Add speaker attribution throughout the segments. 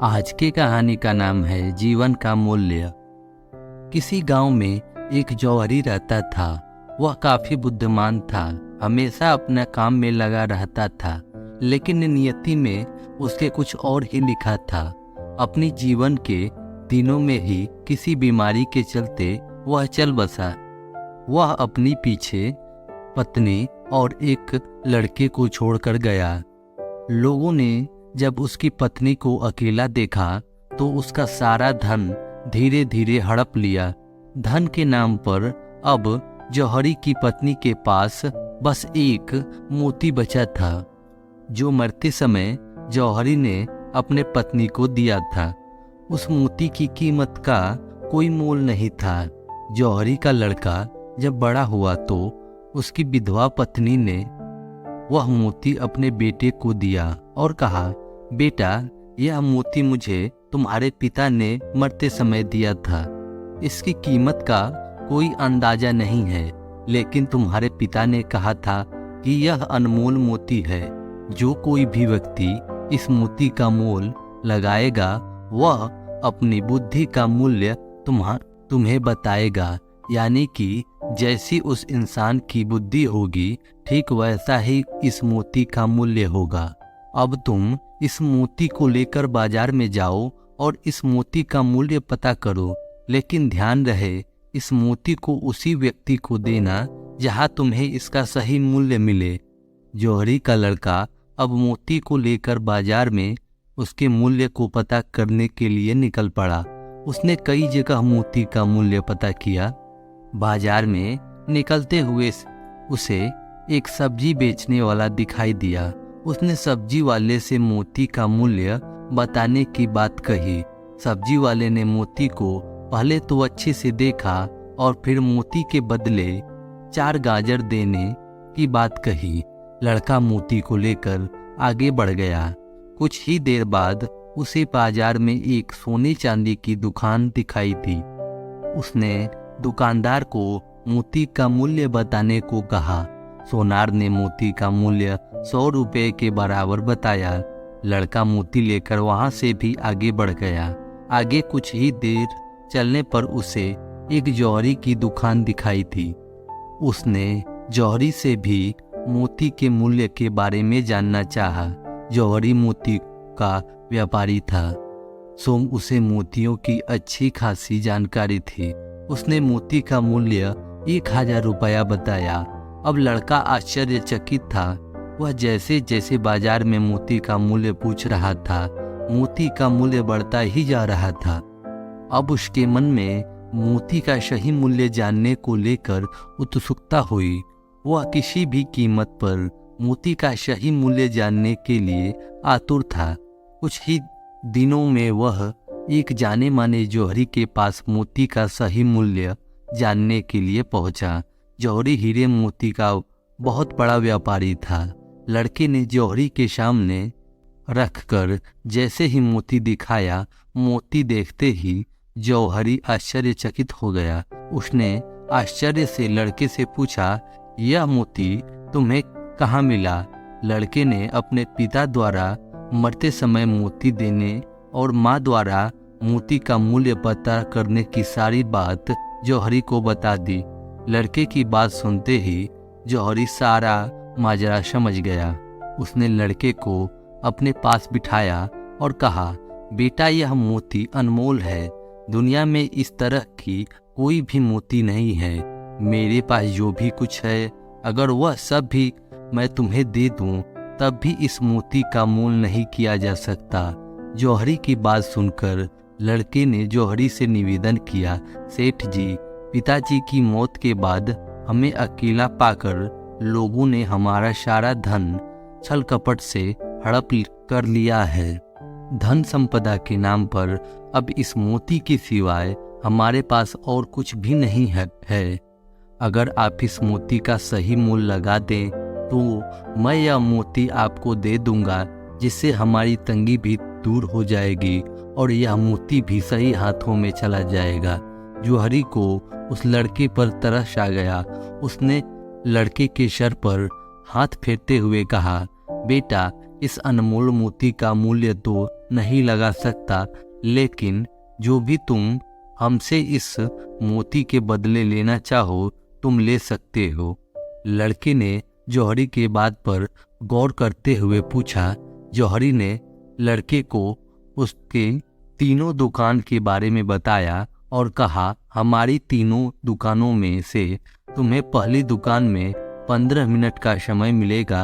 Speaker 1: आज की कहानी का नाम है जीवन का मूल्य। किसी गांव में एक जौहरी रहता था। वह काफी बुद्धिमान था, हमेशा अपने काम में लगा रहता था, लेकिन नियति में उसके कुछ और ही लिखा था। अपनी जीवन के दिनों में ही किसी बीमारी के चलते वह चल बसा। वह अपनी पीछे पत्नी और एक लड़के को छोड़कर गया। लोगों ने जब उसकी पत्नी को अकेला देखा तो उसका सारा धन धीरे धीरे हड़प लिया। धन के नाम पर अब जौहरी की पत्नी के पास बस एक मोती बचा था, जो मरते समय जौहरी ने अपने पत्नी को दिया था। उस मोती की कीमत का कोई मोल नहीं था। जौहरी का लड़का जब बड़ा हुआ तो उसकी विधवा पत्नी ने वह मोती अपने बेटे को दिया और कहा, बेटा, यह मोती मुझे तुम्हारे पिता ने मरते समय दिया था। इसकी कीमत का कोई अंदाजा नहीं है, लेकिन तुम्हारे पिता ने कहा था कि यह अनमोल मोती है। जो कोई भी व्यक्ति इस मोती का मोल लगाएगा वह अपनी बुद्धि का मूल्य तुम्हें बताएगा। यानी कि जैसी उस इंसान की बुद्धि होगी, ठीक वैसा ही इस मोती का मूल्य होगा। अब तुम इस मोती को लेकर बाजार में जाओ और इस मोती का मूल्य पता करो, लेकिन ध्यान रहे इस मोती को उसी व्यक्ति को देना जहां तुम्हें इसका सही मूल्य मिले। जौहरी का लड़का अब मोती को लेकर बाजार में उसके मूल्य को पता करने के लिए निकल पड़ा। उसने कई जगह मोती का मूल्य पता किया। बाजार में निकलते हुए उसे एक सब्जी बेचने वाला दिखाई दिया। उसने सब्जी वाले से मोती का मूल्य बताने की बात कही। सब्जी वाले ने मोती को पहले तो अच्छे से देखा और फिर मोती के बदले 4 गाजर देने की बात कही। लड़का मोती को लेकर आगे बढ़ गया। कुछ ही देर बाद उसे बाजार में एक सोने चांदी की दुकान दिखाई दी। उसने दुकानदार को मोती का मूल्य बताने को कहा। सोनार ने मोती का मूल्य 100 रुपये के बराबर बताया। लड़का मोती लेकर वहां से भी आगे बढ़ गया। आगे कुछ ही देर चलने पर उसे एक जौहरी की दुकान दिखाई थी। उसने जौहरी से भी मोती के मूल्य के बारे में जानना चाहा। जौहरी मोती का व्यापारी था, सो उसे मोतियों की अच्छी खासी जानकारी थी। उसने मोती का मूल्य 1000 रुपया बताया। अब लड़का आश्चर्यचकित था। वह जैसे जैसे बाजार में मोती का मूल्य पूछ रहा था, मोती का मूल्य बढ़ता ही जा रहा था। अब उसके मन में मोती का सही मूल्य जानने को लेकर उत्सुकता हुई। वह किसी भी कीमत पर मोती का सही मूल्य जानने के लिए आतुर था। कुछ ही दिनों में वह एक जाने माने जौहरी के पास मोती का सही मूल्य जानने के लिए पहुंचा। जौहरी हीरे मोती का बहुत बड़ा व्यापारी था। लड़के ने जौहरी के सामने रखकर जैसे ही मोती दिखाया, मोती देखते ही जौहरी आश्चर्यचकित हो गया। उसने आश्चर्य से लड़के से पूछा, यह मोती तुम्हें कहाँ मिला? लड़के ने अपने पिता द्वारा मरते समय मोती देने और माँ द्वारा मोती का मूल्य पता करने की सारी बात जौहरी को बता दी। लड़के की बात सुनते ही जौहरी सारा माजरा समझ गया। उसने लड़के को अपने पास बिठाया और कहा, बेटा, यह मोती अनमोल है। दुनिया में इस तरह की कोई भी मोती नहीं है। मेरे पास जो भी कुछ है, अगर वह सब भी मैं तुम्हें दे दूं, तब भी इस मोती का मोल नहीं किया जा सकता। जौहरी की बात सुनकर लड़के ने जौहरी से निवेदन किया, सेठ जी, पिताजी की मौत के बाद हमें अकेला पाकर लोगों ने हमारा सारा धन छल कपट से हड़प कर लिया है। धन संपदा के नाम पर अब इस मोती के सिवाय हमारे पास और कुछ भी नहीं है। अगर आप इस मोती का सही मूल लगा दें तो मैं यह मोती आपको दे दूंगा, जिससे हमारी तंगी भी दूर हो जाएगी और यह मोती भी सही हाथों में चला जाएगा। जौहरी को उस लड़के पर तरस आ गया। उसने लड़के के सर पर हाथ फेरते हुए कहा, बेटा, इस अनमोल मोती का मूल्य तो नहीं लगा सकता, लेकिन जो भी तुम हमसे इस मोती के बदले लेना चाहो तुम ले सकते हो। लड़के ने जौहरी के बात पर गौर करते हुए पूछा। जौहरी ने लड़के को उसके तीनों दुकान के बारे में बताया और कहा, हमारी तीनों दुकानों में से तुम्हें पहली दुकान में 15 मिनट का समय मिलेगा।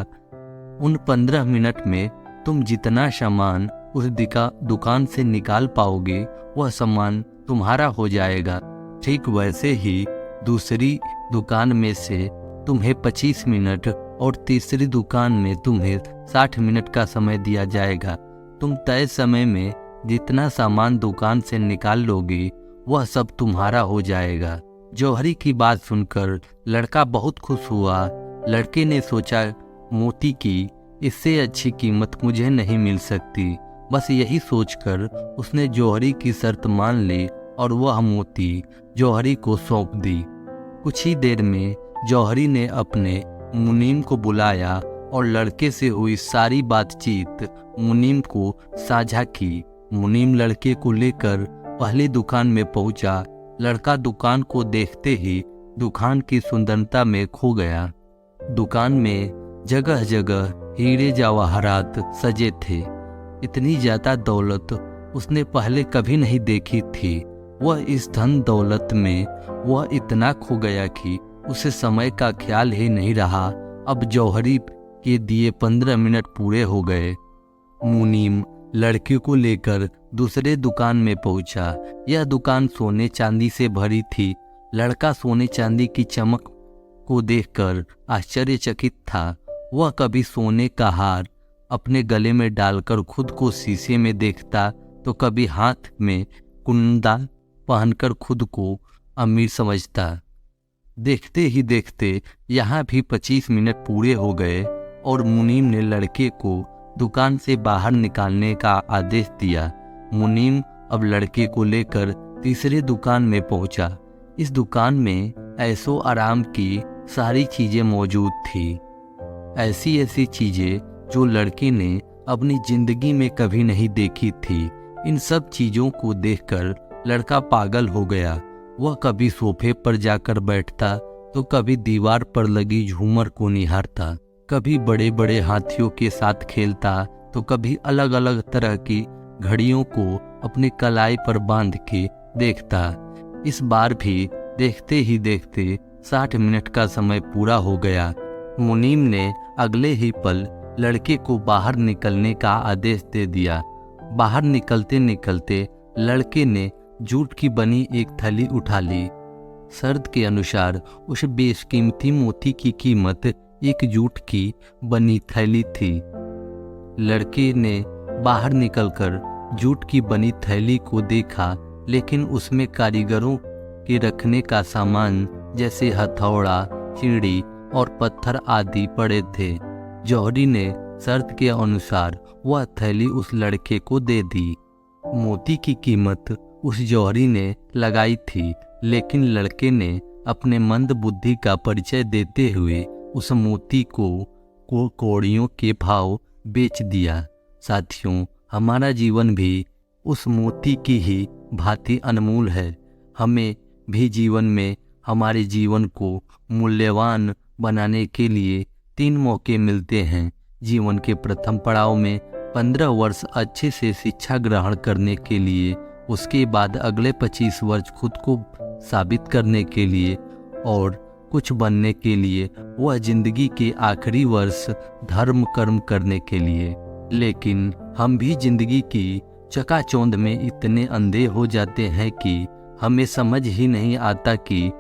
Speaker 1: उन 15 मिनट में तुम जितना सामान उस दुकान से निकाल पाओगे वह सामान तुम्हारा हो जाएगा। ठीक वैसे ही दूसरी दुकान में से तुम्हें 25 मिनट और तीसरी दुकान में तुम्हें 60 मिनट का समय दिया जाएगा। तुम तय समय में जितना सामान दुकान से निकाल लोगे वह सब तुम्हारा हो जाएगा। जौहरी की बात सुनकर लड़का बहुत खुश हुआ। लड़के ने सोचा, मोती की इससे अच्छी कीमत मुझे नहीं मिल सकती। बस यही सोचकर उसने जौहरी की शर्त मान ली और वह मोती जौहरी को सौंप दी। कुछ ही देर में जौहरी ने अपने मुनीम को बुलाया और लड़के से हुई सारी बातचीत मुनीम को साझा की। मुनीम लड़के को लेकर पहली दुकान में पहुंचा। लड़का दुकान को देखते ही दुकान की सुंदरता में खो गया। दुकान में जगह जगह हीरे जवाहरात सजे थे। इतनी ज्यादा दौलत उसने पहले कभी नहीं देखी थी। वह इस धन दौलत में वह इतना खो गया कि उसे समय का ख्याल ही नहीं रहा। अब जौहरी के दिए 15 मिनट पूरे हो गए। मुनीम लड़के को लेकर दूसरे दुकान में पहुंचा। यह दुकान सोने चांदी से भरी थी। लड़का सोने चांदी की चमक को देखकर आश्चर्यचकित था। वह कभी सोने का हार अपने गले में डालकर खुद को शीशे में देखता तो कभी हाथ में कुंडा पहनकर खुद को अमीर समझता। देखते ही देखते यहाँ भी 25 मिनट पूरे हो गए और मुनीम ने लड़के को दुकान से बाहर निकालने का आदेश दिया। मुनीम अब लड़के को लेकर तीसरे दुकान में पहुंचा। इस दुकान में ऐशो आराम की सारी चीजें मौजूद थी। ऐसी ऐसी चीजें जो लड़के ने अपनी जिंदगी में कभी नहीं देखी थी। इन सब चीजों को देखकर लड़का पागल हो गया। वह कभी सोफे पर जाकर बैठता तो कभी दीवार पर लगी झूमर को निहारता, कभी बड़े बड़े हाथियों के साथ खेलता तो कभी अलग अलग तरह की घड़ियों को अपने कलाई पर बांध के देखता। इस बार भी देखते ही देखते 60 मिनट का समय पूरा हो गया। मुनीम ने अगले ही पल लड़के को बाहर निकलने का आदेश दे दिया। बाहर निकलते निकलते लड़के ने जूट की बनी एक थैली उठा ली। शर्त के अनुसार उस बेशकीमती मोती की कीमत एक जूट की बनी थैली थी। लड़के ने बाहर निकलकर जूट की बनी थैली को देखा, लेकिन उसमें कारीगरों के रखने का सामान जैसे हथौड़ा, चिड़ी और पत्थर आदि पड़े थे। जौहरी ने शर्त के अनुसार वह थैली उस लड़के को दे दी। मोती की कीमत उस जौहरी ने लगाई थी, लेकिन लड़के ने अपने मंद बुद्धि का परिचय देते हुए उस मोती को कौड़ियों के भाव बेच दिया। साथियों, हमारा जीवन भी उस मोती की ही भांति अनमोल है। हमें भी जीवन में हमारे जीवन को मूल्यवान बनाने के लिए 3 मौके मिलते हैं। जीवन के प्रथम पड़ाव में 15 वर्ष अच्छे से शिक्षा ग्रहण करने के लिए, उसके बाद अगले 25 वर्ष खुद को साबित करने के लिए और कुछ बनने के लिए, वह जिंदगी के आखिरी वर्ष धर्म कर्म करने के लिए। लेकिन हम भी जिंदगी की चकाचौंध में इतने अंधे हो जाते हैं कि हमें समझ ही नहीं आता कि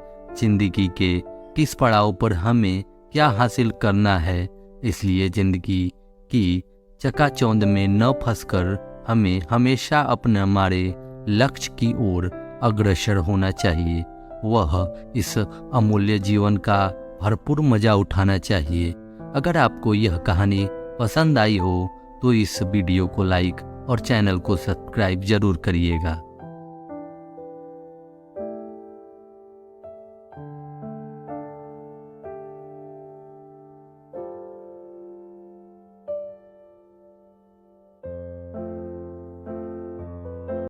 Speaker 1: जिंदगी के किस पड़ाव पर हमें क्या हासिल करना है। इसलिए जिंदगी की चकाचौंध में न फंसकर हमें हमेशा अपने हमारे लक्ष्य की ओर अग्रसर होना चाहिए। वह इस अमूल्य जीवन का भरपूर मजा उठाना चाहिए। अगर आपको यह कहानी पसंद आई हो तो इस वीडियो को लाइक और चैनल को सब्सक्राइब जरूर करिएगा।